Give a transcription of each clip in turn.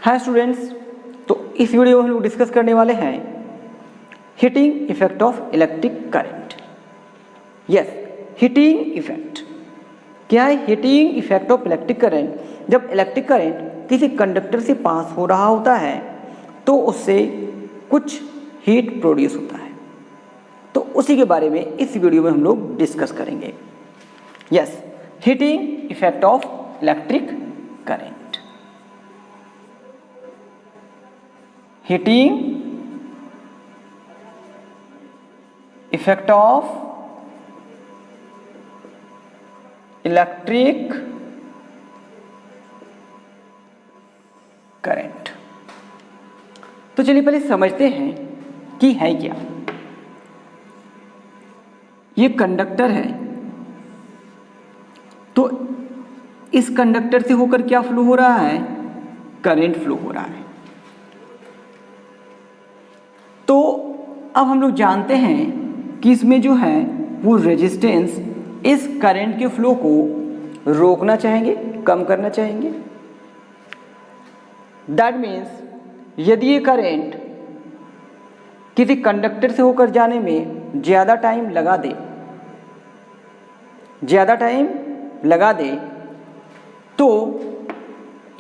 Hi students, तो इस video में हम लोग डिस्कस करने वाले हैं heating effect of electric current. Yes, heating effect क्या है? Heating effect of electric current. जब इलेक्ट्रिक करंट किसी कंडक्टर से पास हो रहा होता है तो उससे कुछ हीट प्रोड्यूस होता है, तो उसी के बारे में इस वीडियो में हम लोग डिस्कस करेंगे। Yes, heating effect of electric current. Heating effect of electric current. तो चलिए पहले समझते हैं कि है क्या। ये कंडक्टर है, तो इस कंडक्टर से होकर क्या फ्लो हो रहा है? करंट फ्लो हो रहा है। तो अब हम लोग जानते हैं कि इसमें जो है वो रेजिस्टेंस इस करंट के फ्लो को रोकना चाहेंगे, कम करना चाहेंगे। दैट मीन्स यदि ये करंट किसी कंडक्टर से होकर जाने में ज़्यादा टाइम लगा दे तो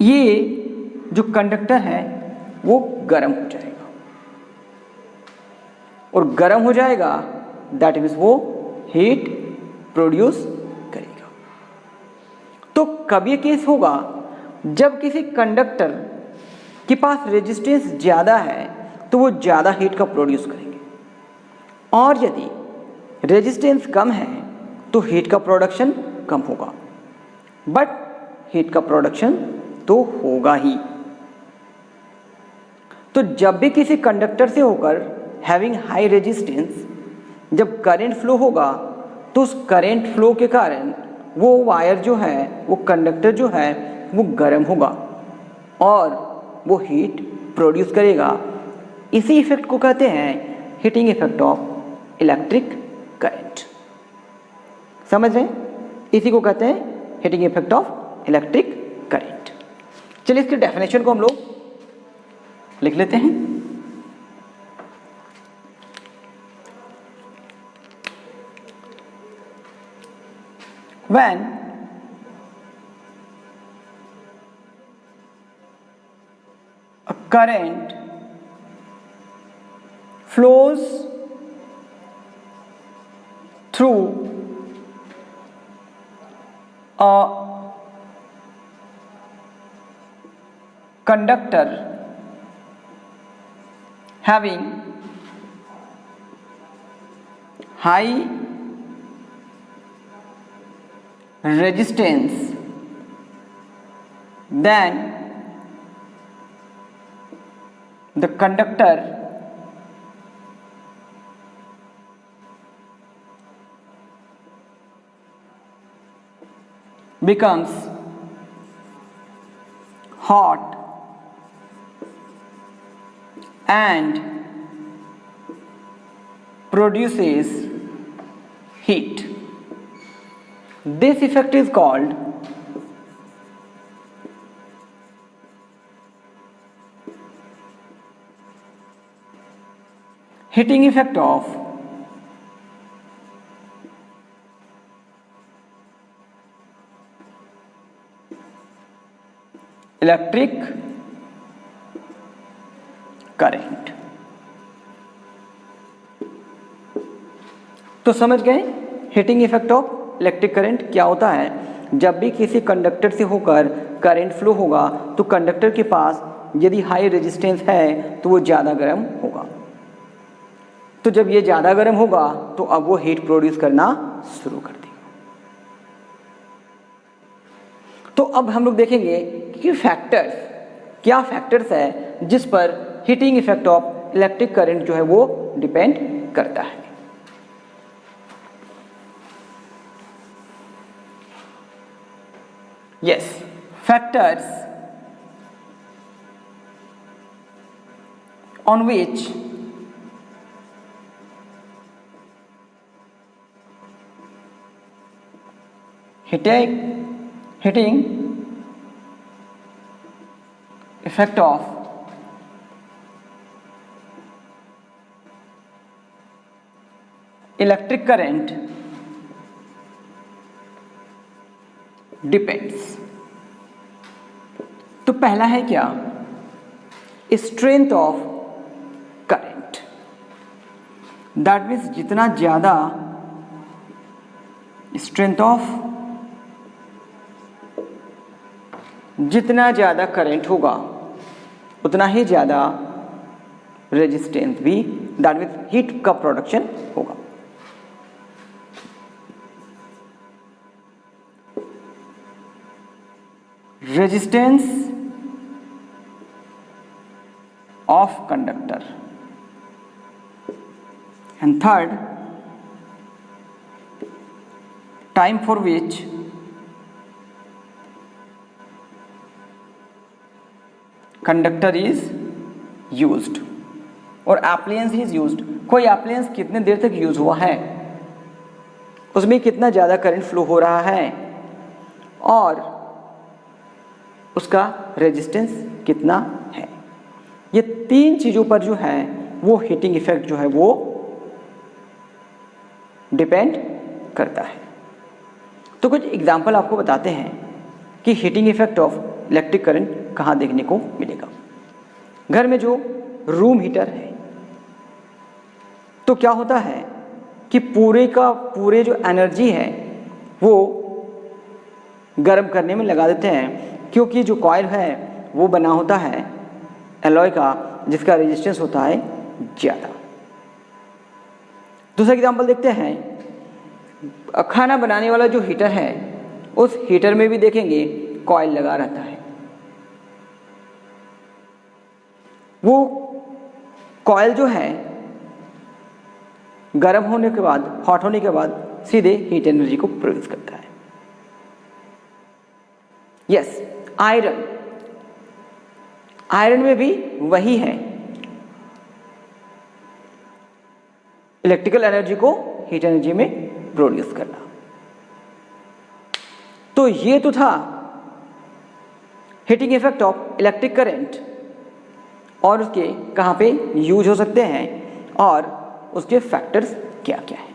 ये जो कंडक्टर है वो गर्म हो जाएगा, और गर्म हो जाएगा दैट मीन्स वो हीट प्रोड्यूस करेगा। तो कब ये केस होगा? जब किसी कंडक्टर के पास रेजिस्टेंस ज़्यादा है तो वो ज़्यादा हीट का प्रोड्यूस करेंगे, और यदि रेजिस्टेंस कम है तो हीट का प्रोडक्शन कम होगा, बट हीट का प्रोडक्शन तो होगा ही। तो जब भी किसी कंडक्टर से होकर हैविंग हाई रेजिस्टेंस जब करंट फ्लो होगा तो उस करंट फ्लो के कारण वो वायर जो है, वो कंडक्टर जो है वो गर्म होगा और वो हीट प्रोड्यूस करेगा। इसी इफेक्ट को कहते हैं heating effect of electric current. समझ रहे हैं? इसी को कहते हैं heating effect of electric current. चलिए इसकी डेफिनेशन को हम लोग लिख लेते हैं। When a current flows through a conductor having high resistance, then the conductor becomes hot and produces heat. This effect is called heating effect of electric current. तो समझ गए heating effect of electric current क्या होता है? जब भी किसी conductor से होकर करंट फ्लो होगा तो कंडक्टर के पास यदि हाई रेजिस्टेंस है तो वो ज़्यादा गर्म होगा। तो जब ये ज़्यादा गर्म होगा तो अब वो हीट प्रोड्यूस करना शुरू कर देगा। तो अब हम लोग देखेंगे कि क्या फैक्टर्स है जिस पर heating effect of electric current जो है वो डिपेंड करता है। Yes, factors on which heating effect of electric current depends. तो पहला है क्या, strength of current. That means जितना ज्यादा स्ट्रेंथ ऑफ, जितना ज्यादा करंट होगा उतना ही ज्यादा रेजिस्टेंस भी, दैट मीन्स हीट का प्रोडक्शन होगा। Resistance of conductor and third, time for which conductor is used और एप्लायंस इज यूज्ड। कोई एप्लायंस कितने देर तक यूज हुआ है, उसमें कितना ज़्यादा करंट फ्लो हो रहा है और उसका रेजिस्टेंस कितना है। ये तीन चीज़ों पर जो है वो हीटिंग इफेक्ट जो है वो डिपेंड करता है। तो कुछ एग्जांपल आपको बताते हैं कि heating effect of electric current कहाँ देखने को मिलेगा। घर में जो रूम हीटर है तो क्या होता है कि पूरे जो एनर्जी है वो गर्म करने में लगा देते हैं, क्योंकि जो कॉइल है वो बना होता है एलॉय का, जिसका रेजिस्टेंस होता है ज़्यादा। दूसरा एग्जांपल देखते हैं, खाना बनाने वाला जो हीटर है उस हीटर में भी देखेंगे कॉइल लगा रहता है। वो कॉइल जो है गर्म होने के बाद, हॉट होने के बाद सीधे हीट एनर्जी को प्रोड्यूस करता है। यस, आयरन में भी वही है, इलेक्ट्रिकल एनर्जी को हीट एनर्जी में प्रोड्यूस करना। तो ये तो था heating effect of electric current और उसके कहाँ पे यूज हो सकते हैं और उसके फैक्टर्स क्या क्या है।